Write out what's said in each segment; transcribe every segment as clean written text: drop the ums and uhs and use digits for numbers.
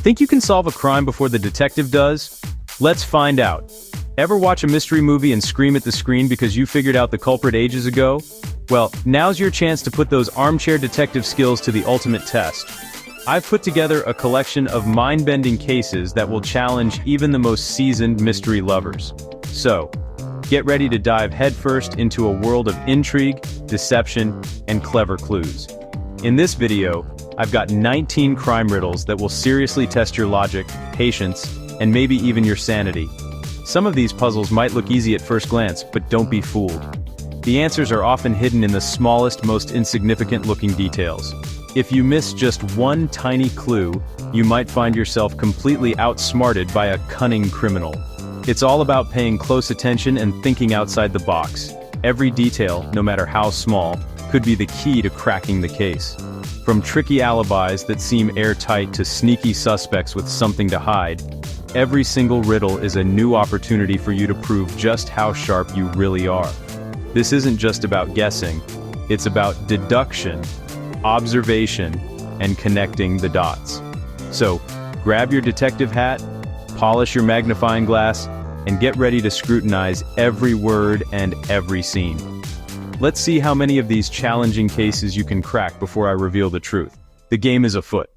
Think you can solve a crime before the detective does? Let's find out. Ever watch a mystery movie and scream at the screen because you figured out the culprit ages ago? Well, now's your chance to put those armchair detective skills to the ultimate test. I've put together a collection of mind-bending cases that will challenge even the most seasoned mystery lovers. So, get ready to dive headfirst into a world of intrigue, deception, and clever clues. In this video, I've got 19 crime riddles that will seriously test your logic, patience, and maybe even your sanity. Some of these puzzles might look easy at first glance, but don't be fooled. The answers are often hidden in the smallest, most insignificant-looking details. If you miss just one tiny clue, you might find yourself completely outsmarted by a cunning criminal. It's all about paying close attention and thinking outside the box. Every detail, no matter how small, could be the key to cracking the case. From tricky alibis that seem airtight to sneaky suspects with something to hide, every single riddle is a new opportunity for you to prove just how sharp you really are. This isn't just about guessing, it's about deduction, observation, and connecting the dots. So, grab your detective hat, polish your magnifying glass, and get ready to scrutinize every word and every scene. Let's see how many of these challenging cases you can crack before I reveal the truth. The game is afoot.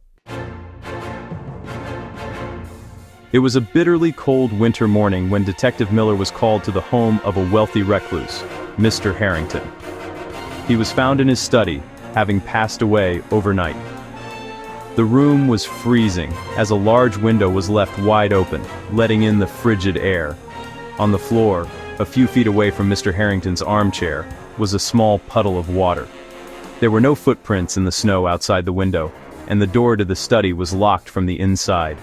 It was a bitterly cold winter morning when Detective Miller was called to the home of a wealthy recluse, Mr. Harrington. He was found in his study, having passed away overnight. The room was freezing, as a large window was left wide open, letting in the frigid air. On the floor, a few feet away from Mr. Harrington's armchair, was a small puddle of water. There were no footprints in the snow outside the window, and the door to the study was locked from the inside.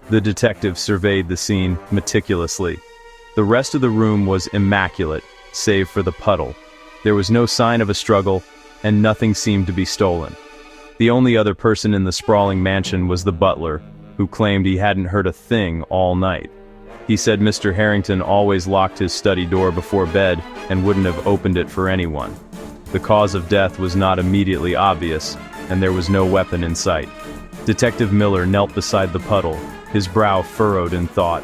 The detective surveyed the scene meticulously. The rest of the room was immaculate, save for the puddle. There was no sign of a struggle, and nothing seemed to be stolen. The only other person in the sprawling mansion was the butler, who claimed he hadn't heard a thing all night. He said Mr. Harrington always locked his study door before bed and wouldn't have opened it for anyone. The cause of death was not immediately obvious, and there was no weapon in sight. Detective Miller knelt beside the puddle, his brow furrowed in thought.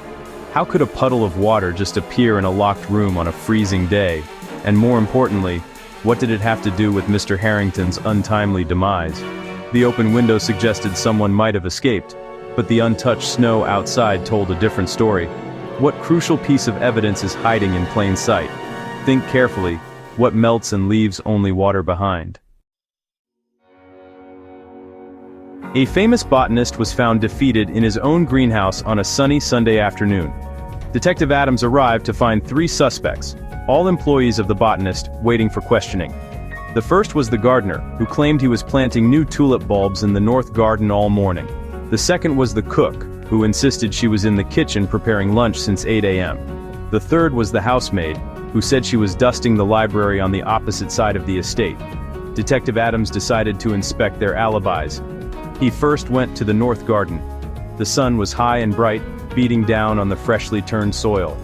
How could a puddle of water just appear in a locked room on a freezing day? And more importantly, what did it have to do with Mr. Harrington's untimely demise? The open window suggested someone might have escaped, but the untouched snow outside told a different story. What crucial piece of evidence is hiding in plain sight? Think carefully. What melts and leaves only water behind? A famous botanist was found defeated in his own greenhouse on a sunny Sunday afternoon. Detective Adams arrived to find 3 suspects, all employees of the botanist, waiting for questioning. The first was the gardener, who claimed he was planting new tulip bulbs in the north garden all morning. The second was the cook, who insisted she was in the kitchen preparing lunch since 8 a.m. The third was the housemaid, who said she was dusting the library on the opposite side of the estate. Detective Adams decided to inspect their alibis. He first went to the north garden. The sun was high and bright, beating down on the freshly turned soil.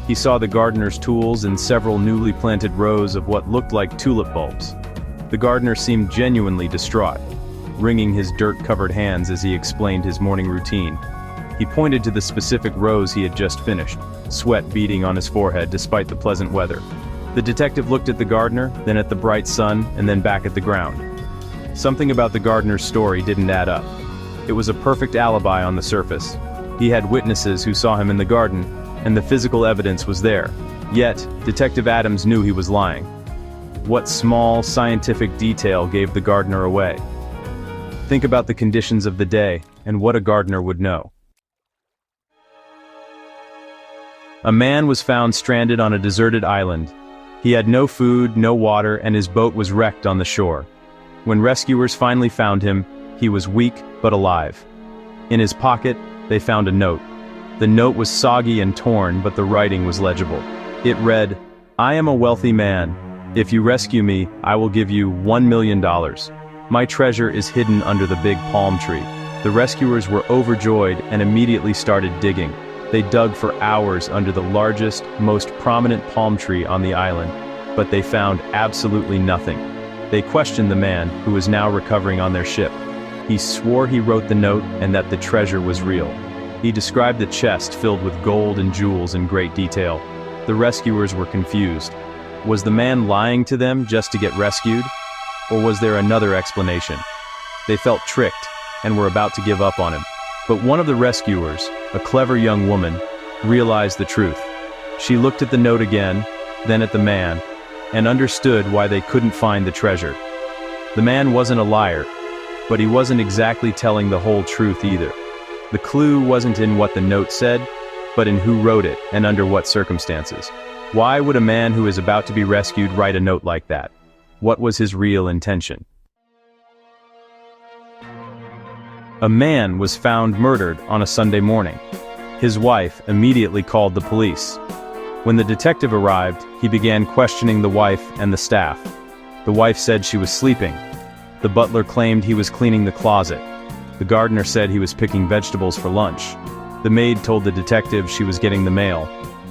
He saw the gardener's tools and several newly planted rows of what looked like tulip bulbs. The gardener seemed genuinely distraught, wringing his dirt-covered hands as he explained his morning routine. He pointed to the specific rows he had just finished, sweat beading on his forehead despite the pleasant weather. The detective looked at the gardener, then at the bright sun, and then back at the ground. Something about the gardener's story didn't add up. It was a perfect alibi on the surface. He had witnesses who saw him in the garden, and the physical evidence was there. Yet, Detective Adams knew he was lying. What small, scientific detail gave the gardener away? Think about the conditions of the day, and what a gardener would know. A man was found stranded on a deserted island. He had no food, no water, and his boat was wrecked on the shore. When rescuers finally found him, he was weak but alive. In his pocket, they found a note. The note was soggy and torn, but the writing was legible. It read, "I am a wealthy man. If you rescue me, I will give you $1 million. My treasure is hidden under the big palm tree." The rescuers were overjoyed and immediately started digging. They dug for hours under the largest, most prominent palm tree on the island, but they found absolutely nothing. They questioned the man, who was now recovering on their ship. He swore he wrote the note and that the treasure was real. He described the chest filled with gold and jewels in great detail. The rescuers were confused. Was the man lying to them just to get rescued? Or was there another explanation? They felt tricked and were about to give up on him. But one of the rescuers, a clever young woman, realized the truth. She looked at the note again, then at the man, and understood why they couldn't find the treasure. The man wasn't a liar, but he wasn't exactly telling the whole truth either. The clue wasn't in what the note said, but in who wrote it and under what circumstances. Why would a man who is about to be rescued write a note like that? What was his real intention? A man was found murdered on a Sunday morning. His wife immediately called the police. When the detective arrived, he began questioning the wife and the staff. The wife said she was sleeping. The butler claimed he was cleaning the closet. The gardener said he was picking vegetables for lunch. The maid told the detective she was getting the mail.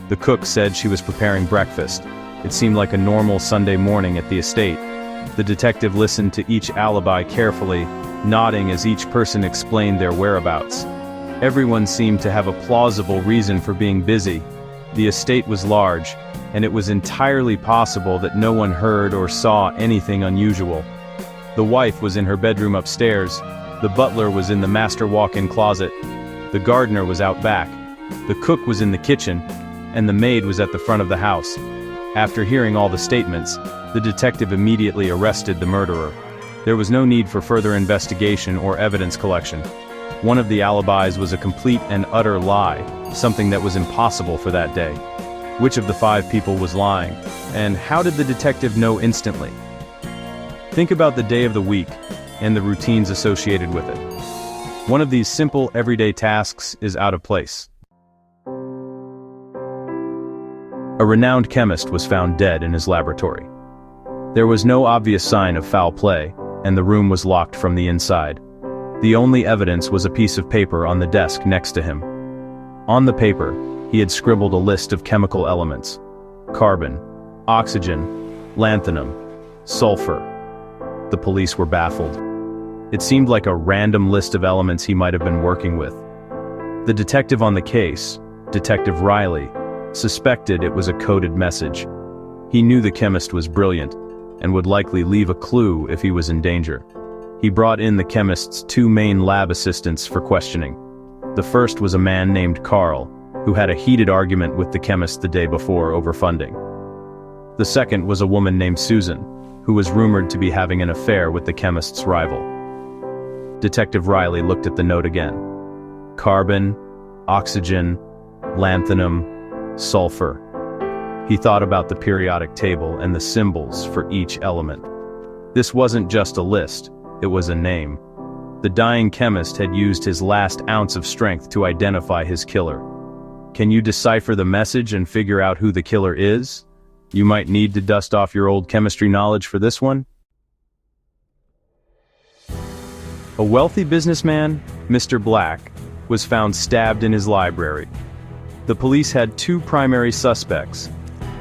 The cook said she was preparing breakfast. It seemed like a normal Sunday morning at the estate. The detective listened to each alibi carefully, nodding as each person explained their whereabouts. Everyone seemed to have a plausible reason for being busy. The estate was large, and it was entirely possible that no one heard or saw anything unusual. The wife was in her bedroom upstairs, the butler was in the master walk-in closet, the gardener was out back, the cook was in the kitchen, and the maid was at the front of the house. After hearing all the statements, the detective immediately arrested the murderer. There was no need for further investigation or evidence collection. One of the alibis was a complete and utter lie, something that was impossible for that day. Which of the 5 people was lying? And how did the detective know instantly? Think about the day of the week and the routines associated with it. One of these simple, everyday tasks is out of place. A renowned chemist was found dead in his laboratory. There was no obvious sign of foul play, and the room was locked from the inside. The only evidence was a piece of paper on the desk next to him. On the paper, he had scribbled a list of chemical elements: carbon, oxygen, lanthanum, sulfur. The police were baffled. It seemed like a random list of elements he might have been working with. The detective on the case, Detective Riley, suspected it was a coded message. He knew the chemist was brilliant and would likely leave a clue if he was in danger. He brought in the chemist's 2 main lab assistants for questioning. The first was a man named Carl, who had a heated argument with the chemist the day before over funding. The second was a woman named Susan, who was rumored to be having an affair with the chemist's rival. Detective Riley looked at the note again. Carbon, oxygen, lanthanum, sulfur. He thought about the periodic table and the symbols for each element. This wasn't just a list, it was a name. The dying chemist had used his last ounce of strength to identify his killer. Can you decipher the message and figure out who the killer is? You might need to dust off your old chemistry knowledge for this one. A wealthy businessman, Mr. Black, was found stabbed in his library. The police had 2 primary suspects: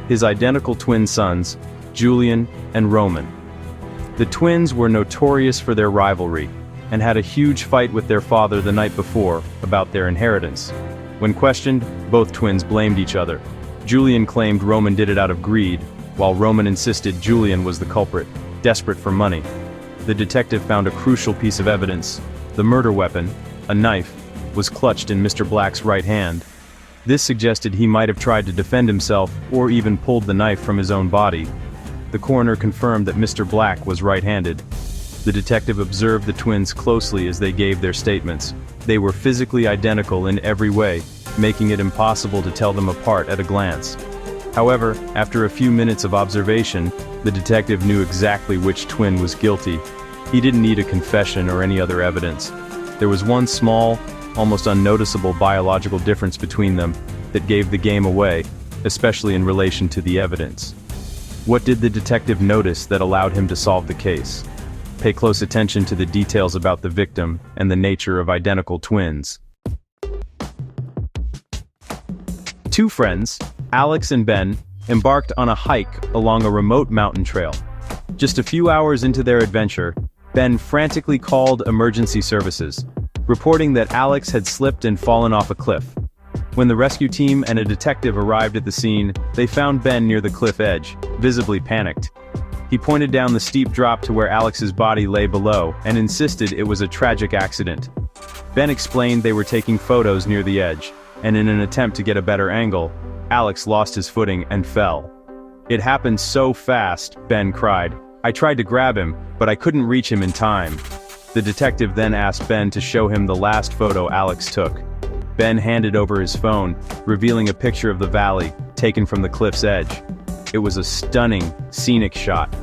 his identical twin sons, Julian and Roman. The twins were notorious for their rivalry, and had a huge fight with their father the night before about their inheritance. When questioned, both twins blamed each other. Julian claimed Roman did it out of greed, while Roman insisted Julian was the culprit, desperate for money. The detective found a crucial piece of evidence. The murder weapon, a knife, was clutched in Mr. Black's right hand. This suggested he might have tried to defend himself or even pulled the knife from his own body. The coroner confirmed that Mr. Black was right-handed. The detective observed the twins closely as they gave their statements. They were physically identical in every way, making it impossible to tell them apart at a glance. However, after a few minutes of observation, the detective knew exactly which twin was guilty. He didn't need a confession or any other evidence. There was one small, almost unnoticeable biological difference between them that gave the game away, especially in relation to the evidence. What did the detective notice that allowed him to solve the case? Pay close attention to the details about the victim and the nature of identical twins. 2 friends, Alex and Ben, embarked on a hike along a remote mountain trail. Just a few hours into their adventure, Ben frantically called emergency services, reporting that Alex had slipped and fallen off a cliff. When the rescue team and a detective arrived at the scene, they found Ben near the cliff edge, visibly panicked. He pointed down the steep drop to where Alex's body lay below and insisted it was a tragic accident. Ben explained they were taking photos near the edge, and in an attempt to get a better angle, Alex lost his footing and fell. "It happened so fast," Ben cried. "I tried to grab him, but I couldn't reach him in time." The detective then asked Ben to show him the last photo Alex took. Ben handed over his phone, revealing a picture of the valley, taken from the cliff's edge. It was a stunning, scenic shot.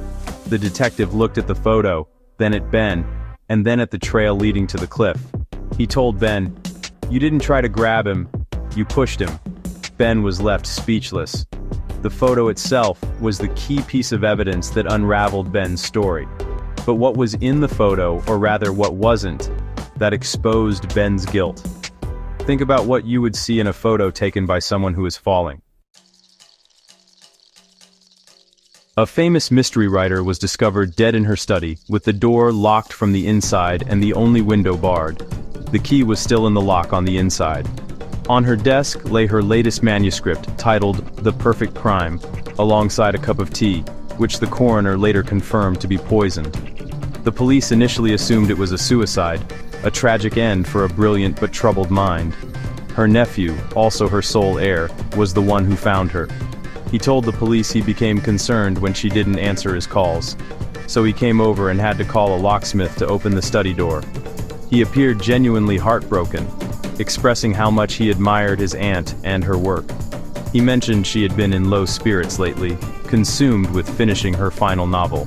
The detective looked at the photo, then at Ben, and then at the trail leading to the cliff. He told Ben, "You didn't try to grab him, you pushed him." Ben was left speechless. The photo itself was the key piece of evidence that unraveled Ben's story. But what was in the photo, or rather what wasn't, that exposed Ben's guilt? Think about what you would see in a photo taken by someone who is falling. A famous mystery writer was discovered dead in her study, with the door locked from the inside and the only window barred. The key was still in the lock on the inside. On her desk lay her latest manuscript, titled The Perfect Crime, alongside a cup of tea, which the coroner later confirmed to be poisoned. The police initially assumed it was a suicide, a tragic end for a brilliant but troubled mind. Her nephew, also her sole heir, was the one who found her. He told the police he became concerned when she didn't answer his calls. So he came over and had to call a locksmith to open the study door. He appeared genuinely heartbroken, expressing how much he admired his aunt and her work. He mentioned she had been in low spirits lately, consumed with finishing her final novel.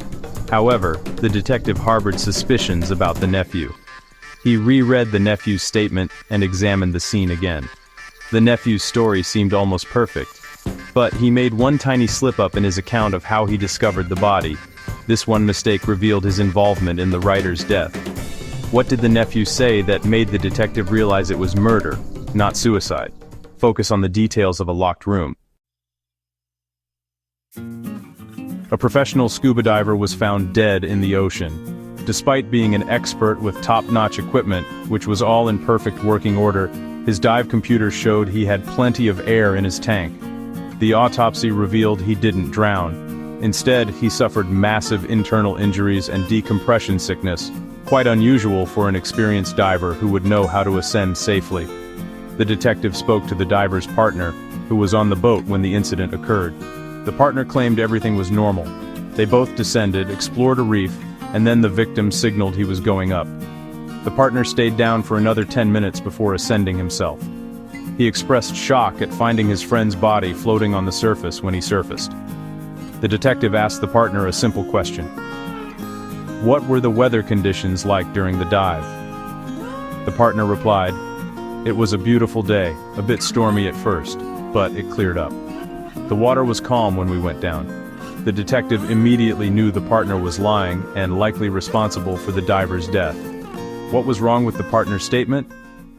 However, the detective harbored suspicions about the nephew. He reread the nephew's statement and examined the scene again. The nephew's story seemed almost perfect, but he made one tiny slip-up in his account of how he discovered the body. This one mistake revealed his involvement in the writer's death. What did the nephew say that made the detective realize it was murder, not suicide? Focus on the details of a locked room. A professional scuba diver was found dead in the ocean. Despite being an expert with top-notch equipment, which was all in perfect working order, his dive computer showed he had plenty of air in his tank. The autopsy revealed he didn't drown. Instead, he suffered massive internal injuries and decompression sickness, quite unusual for an experienced diver who would know how to ascend safely. The detective spoke to the diver's partner, who was on the boat when the incident occurred. The partner claimed everything was normal. They both descended, explored a reef, and then the victim signaled he was going up. The partner stayed down for another 10 minutes before ascending himself. He expressed shock at finding his friend's body floating on the surface when he surfaced. The detective asked the partner a simple question. What were the weather conditions like during the dive? The partner replied, "It was a beautiful day, a bit stormy at first, but it cleared up. The water was calm when we went down." The detective immediately knew the partner was lying and likely responsible for the diver's death. What was wrong with the partner's statement?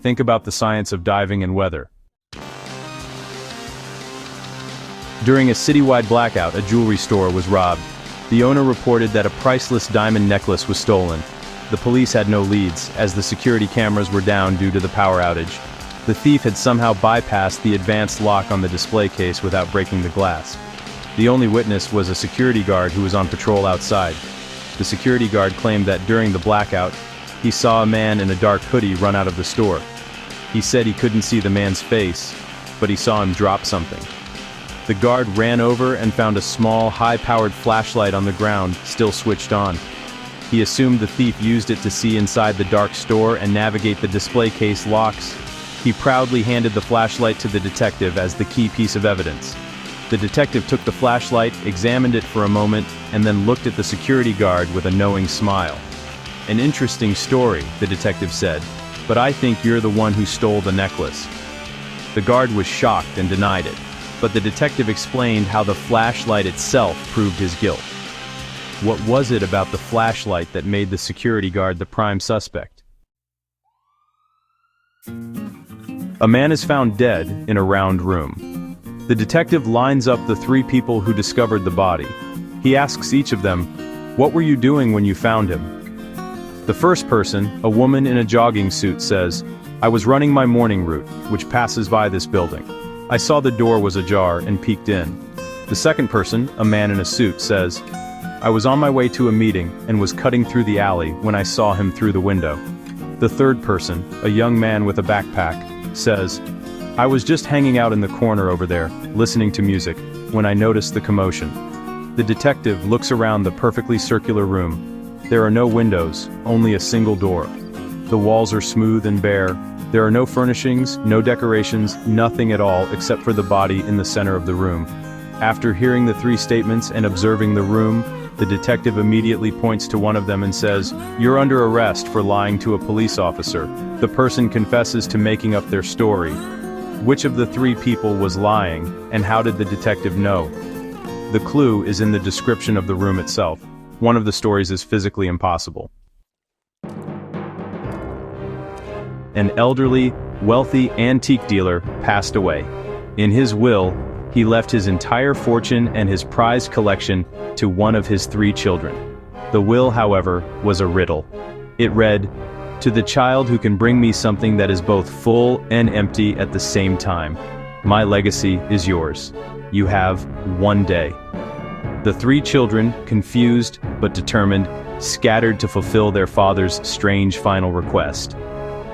Think about the science of diving and weather. During a citywide blackout, a jewelry store was robbed. The owner reported that a priceless diamond necklace was stolen. The police had no leads, as the security cameras were down due to the power outage. The thief had somehow bypassed the advanced lock on the display case without breaking the glass. The only witness was a security guard who was on patrol outside. The security guard claimed that during the blackout, he saw a man in a dark hoodie run out of the store. He said he couldn't see the man's face, but he saw him drop something. The guard ran over and found a small, high-powered flashlight on the ground, still switched on. He assumed the thief used it to see inside the dark store and navigate the display case locks. He proudly handed the flashlight to the detective as the key piece of evidence. The detective took the flashlight, examined it for a moment, and then looked at the security guard with a knowing smile. "An interesting story," the detective said, "but I think you're the one who stole the necklace." The guard was shocked and denied it, but the detective explained how the flashlight itself proved his guilt. What was it about the flashlight that made the security guard the prime suspect? A man is found dead in a round room. The detective lines up the three people who discovered the body. He asks each of them, "What were you doing when you found him?" The first person, a woman in a jogging suit, says, "I was running my morning route, which passes by this building. I saw the door was ajar and peeked in." The second person, a man in a suit, says, "I was on my way to a meeting and was cutting through the alley when I saw him through the window." The third person, a young man with a backpack, says, "I was just hanging out in the corner over there, listening to music, when I noticed the commotion." The detective looks around the perfectly circular room. There are no windows, only a single door. The walls are smooth and bare. There are no furnishings, no decorations, nothing at all except for the body in the center of the room. After hearing the three statements and observing the room, the detective immediately points to one of them and says, "You're under arrest for lying to a police officer." The person confesses to making up their story. Which of the three people was lying, and how did the detective know? The clue is in the description of the room itself. One of the stories is physically impossible. An elderly, wealthy antique dealer passed away. In his will, he left his entire fortune and his prized collection to one of his three children. The will, however, was a riddle. It read, "To the child who can bring me something that is both full and empty at the same time. My legacy is yours. You have 1 day." The three children, confused but determined, scattered to fulfill their father's strange final request.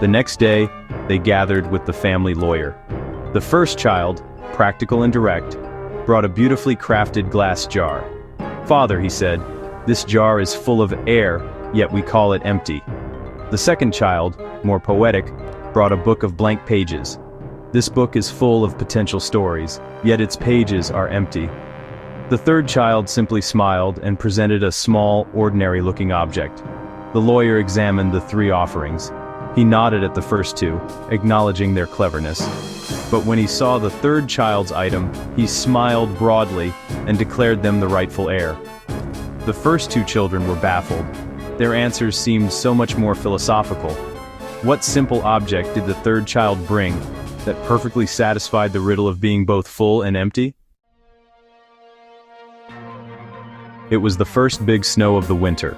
The next day, they gathered with the family lawyer. The first child, practical and direct, brought a beautifully crafted glass jar. "Father," he said, "this jar is full of air, yet we call it empty." The second child, more poetic, brought a book of blank pages. "This book is full of potential stories, yet its pages are empty." The third child simply smiled and presented a small, ordinary-looking object. The lawyer examined the three offerings. He nodded at the first two, acknowledging their cleverness. But when he saw the third child's item, he smiled broadly and declared them the rightful heir. The first two children were baffled. Their answers seemed so much more philosophical. What simple object did the third child bring that perfectly satisfied the riddle of being both full and empty? It was the first big snow of the winter.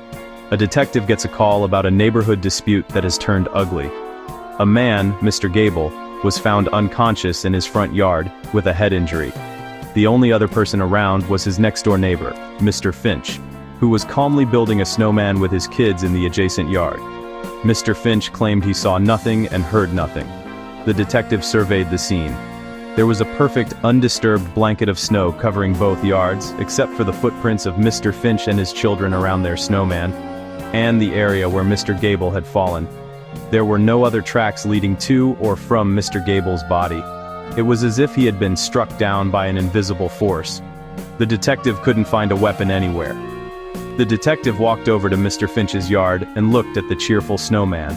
A detective gets a call about a neighborhood dispute that has turned ugly. A man, Mr. Gable, was found unconscious in his front yard with a head injury. The only other person around was his next-door neighbor, Mr. Finch, who was calmly building a snowman with his kids in the adjacent yard. Mr. Finch claimed he saw nothing and heard nothing. The detective surveyed the scene. There was a perfect, undisturbed blanket of snow covering both yards, except for the footprints of Mr. Finch and his children around their snowman, and the area where Mr. Gable had fallen. There were no other tracks leading to or from Mr. Gable's body. It was as if he had been struck down by an invisible force. The detective couldn't find a weapon anywhere. The detective walked over to Mr. Finch's yard and looked at the cheerful snowman.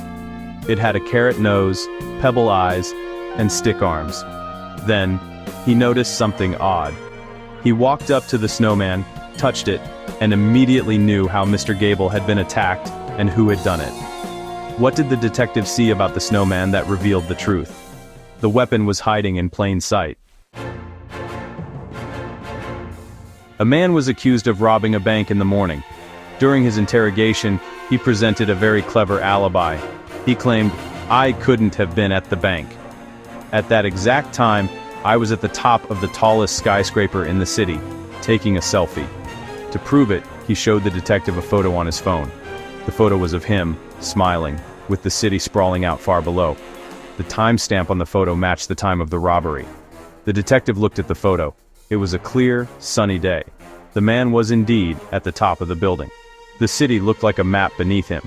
It had a carrot nose, pebble eyes, and stick arms. Then, he noticed something odd. He walked up to the snowman, touched it, and immediately knew how Mr. Gable had been attacked and who had done it. What did the detective see about the snowman that revealed the truth? The weapon was hiding in plain sight. A man was accused of robbing a bank in the morning. During his interrogation, he presented a very clever alibi. He claimed, "I couldn't have been at the bank. At that exact time, I was at the top of the tallest skyscraper in the city, taking a selfie." To prove it, he showed the detective a photo on his phone. The photo was of him, smiling, with the city sprawling out far below. The timestamp on the photo matched the time of the robbery. The detective looked at the photo. It was a clear, sunny day. The man was indeed at the top of the building. The city looked like a map beneath him.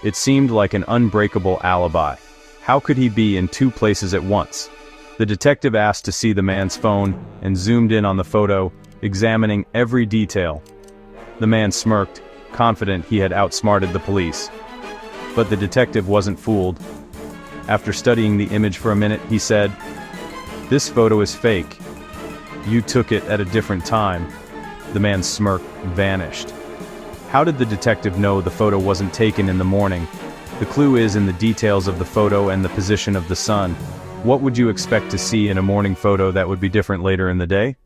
It seemed like an unbreakable alibi. How could he be in two places at once? The detective asked to see the man's phone and zoomed in on the photo, examining every detail. The man smirked, confident he had outsmarted the police. But the detective wasn't fooled. After studying the image for a minute, he said, "This photo is fake. You took it at a different time." The man's smirk vanished. How did the detective know the photo wasn't taken in the morning? The clue is in the details of the photo and the position of the sun. What would you expect to see in a morning photo that would be different later in the day?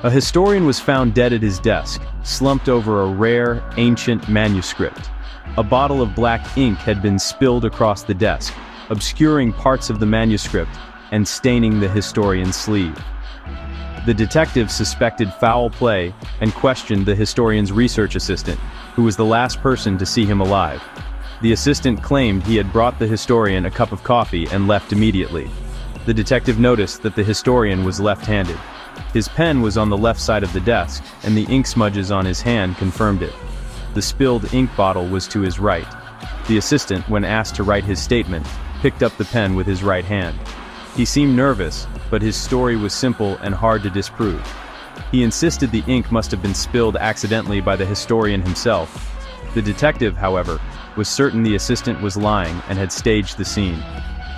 A historian was found dead at his desk, slumped over a rare, ancient manuscript. A bottle of black ink had been spilled across the desk, obscuring parts of the manuscript and staining the historian's sleeve. The detective suspected foul play and questioned the historian's research assistant, who was the last person to see him alive. The assistant claimed he had brought the historian a cup of coffee and left immediately. The detective noticed that the historian was left-handed. His pen was on the left side of the desk, and the ink smudges on his hand confirmed it. The spilled ink bottle was to his right. The assistant, when asked to write his statement, picked up the pen with his right hand. He seemed nervous, but his story was simple and hard to disprove. He insisted the ink must have been spilled accidentally by the historian himself. The detective, however, was certain the assistant was lying and had staged the scene.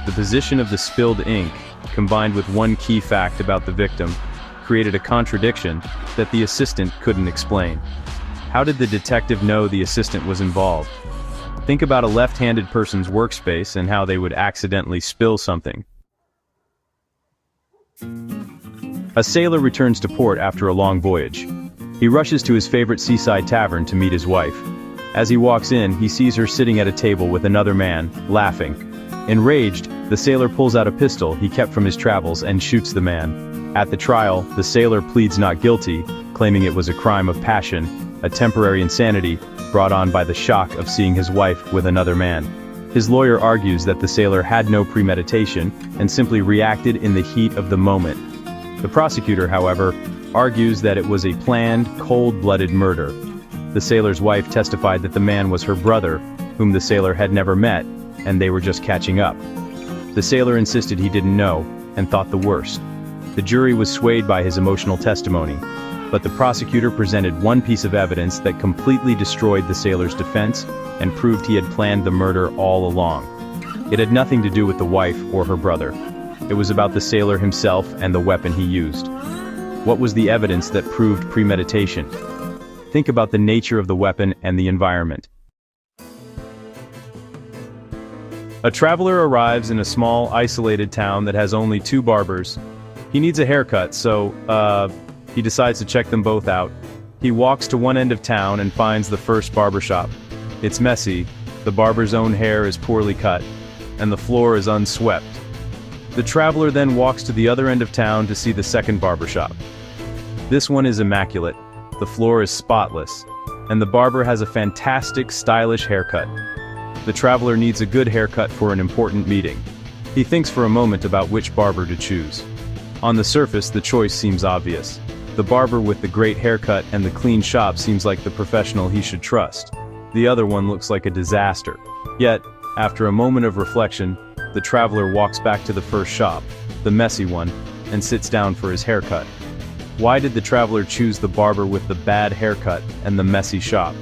The position of the spilled ink, combined with one key fact about the victim, created a contradiction that the assistant couldn't explain. How did the detective know the assistant was involved? Think about a left-handed person's workspace and how they would accidentally spill something. A sailor returns to port after a long voyage. He rushes to his favorite seaside tavern to meet his wife. As he walks in, he sees her sitting at a table with another man, laughing. Enraged, the sailor pulls out a pistol he kept from his travels and shoots the man. At the trial, the sailor pleads not guilty, claiming it was a crime of passion, a temporary insanity brought on by the shock of seeing his wife with another man. His lawyer argues that the sailor had no premeditation and simply reacted in the heat of the moment. The prosecutor, however, argues that it was a planned, cold-blooded murder. The sailor's wife testified that the man was her brother, whom the sailor had never met, and they were just catching up. The sailor insisted he didn't know, and thought the worst. The jury was swayed by his emotional testimony, but the prosecutor presented one piece of evidence that completely destroyed the sailor's defense and proved he had planned the murder all along. It had nothing to do with the wife or her brother. It was about the sailor himself and the weapon he used. What was the evidence that proved premeditation? Think about the nature of the weapon and the environment. A traveler arrives in a small, isolated town that has only 2 barbers. He needs a haircut, so, he decides to check them both out. He walks to one end of town and finds the first barbershop. It's messy, the barber's own hair is poorly cut, and the floor is unswept. The traveler then walks to the other end of town to see the second barbershop. This one is immaculate, the floor is spotless, and the barber has a fantastic, stylish haircut. The traveler needs a good haircut for an important meeting. He thinks for a moment about which barber to choose. On the surface, the choice seems obvious. The barber with the great haircut and the clean shop seems like the professional he should trust. The other one looks like a disaster. Yet, after a moment of reflection, the traveler walks back to the first shop, the messy one, and sits down for his haircut. Why did the traveler choose the barber with the bad haircut and the messy shop?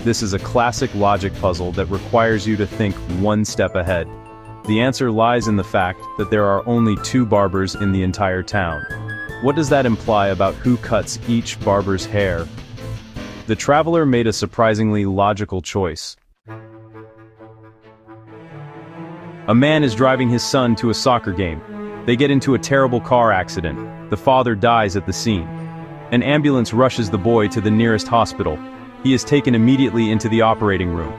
This is a classic logic puzzle that requires you to think one step ahead. The answer lies in the fact that there are only 2 barbers in the entire town. What does that imply about who cuts each barber's hair? The traveler made a surprisingly logical choice. A man is driving his son to a soccer game. They get into a terrible car accident. The father dies at the scene. An ambulance rushes the boy to the nearest hospital. He is taken immediately into the operating room.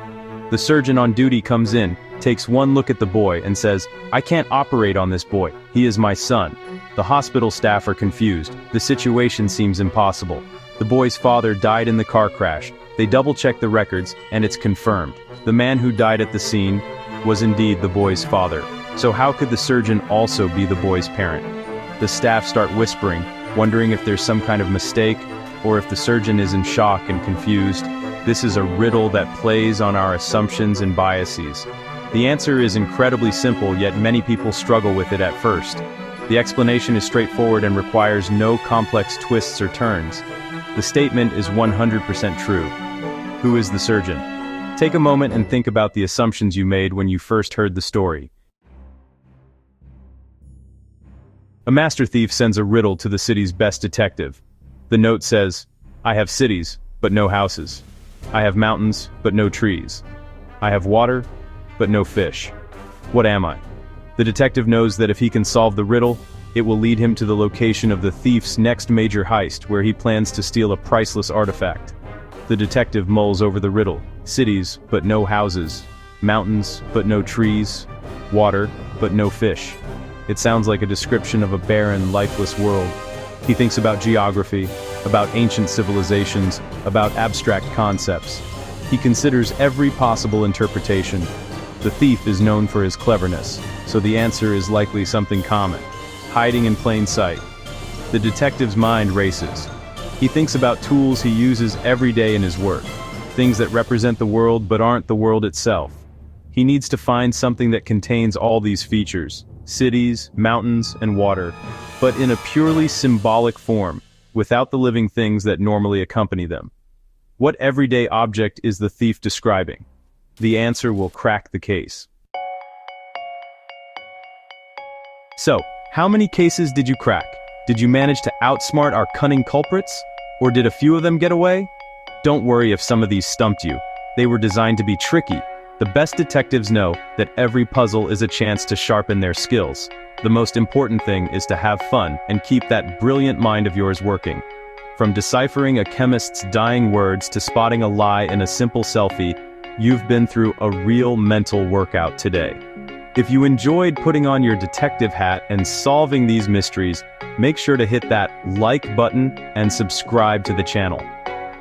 The surgeon on duty comes in, takes one look at the boy and says, "I can't operate on this boy. He is my son." The hospital staff are confused. The situation seems impossible. The boy's father died in the car crash. They double-check the records, and it's confirmed. The man who died at the scene was indeed the boy's father. So how could the surgeon also be the boy's parent? The staff start whispering, wondering if there's some kind of mistake, or if the surgeon is in shock and confused. This is a riddle that plays on our assumptions and biases. The answer is incredibly simple, yet many people struggle with it at first. The explanation is straightforward and requires no complex twists or turns. The statement is 100% true. Who is the surgeon? Take a moment and think about the assumptions you made when you first heard the story. A master thief sends a riddle to the city's best detective. The note says, "I have cities, but no houses. I have mountains, but no trees. I have water, but no fish. What am I?" The detective knows that if he can solve the riddle, It will lead him to the location of the thief's next major heist, where he plans to steal a priceless artifact. The detective mulls over the riddle. Cities, but no houses. Mountains, but no trees. Water, but no fish. It sounds like a description of a barren, lifeless world. He thinks about geography, about ancient civilizations, about abstract concepts. He considers every possible interpretation. The thief is known for his cleverness, so the answer is likely something common. Hiding in plain sight. The detective's mind races. He thinks about tools he uses every day in his work. Things that represent the world but aren't the world itself. He needs to find something that contains all these features. Cities, mountains, and water. But in a purely symbolic form, without the living things that normally accompany them. What everyday object is the thief describing? The answer will crack the case. So, how many cases did you crack? Did you manage to outsmart our cunning culprits? Or did a few of them get away? Don't worry if some of these stumped you. They were designed to be tricky. The best detectives know that every puzzle is a chance to sharpen their skills. The most important thing is to have fun and keep that brilliant mind of yours working. From deciphering a chemist's dying words to spotting a lie in a simple selfie, you've been through a real mental workout today. If you enjoyed putting on your detective hat and solving these mysteries, make sure to hit that like button and subscribe to the channel.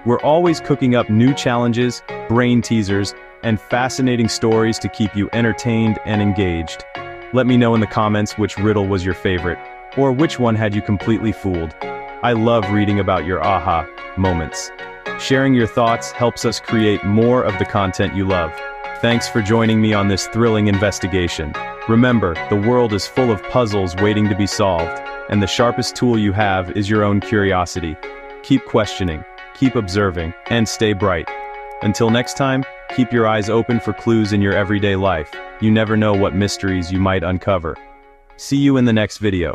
We're always cooking up new challenges, brain teasers, and fascinating stories to keep you entertained and engaged. Let me know in the comments which riddle was your favorite, or which one had you completely fooled. I love reading about your aha moments. Sharing your thoughts helps us create more of the content you love. Thanks for joining me on this thrilling investigation. Remember, the world is full of puzzles waiting to be solved, and the sharpest tool you have is your own curiosity. Keep questioning, keep observing, and stay bright. Until next time, keep your eyes open for clues in your everyday life. You never know what mysteries you might uncover. See you in the next video.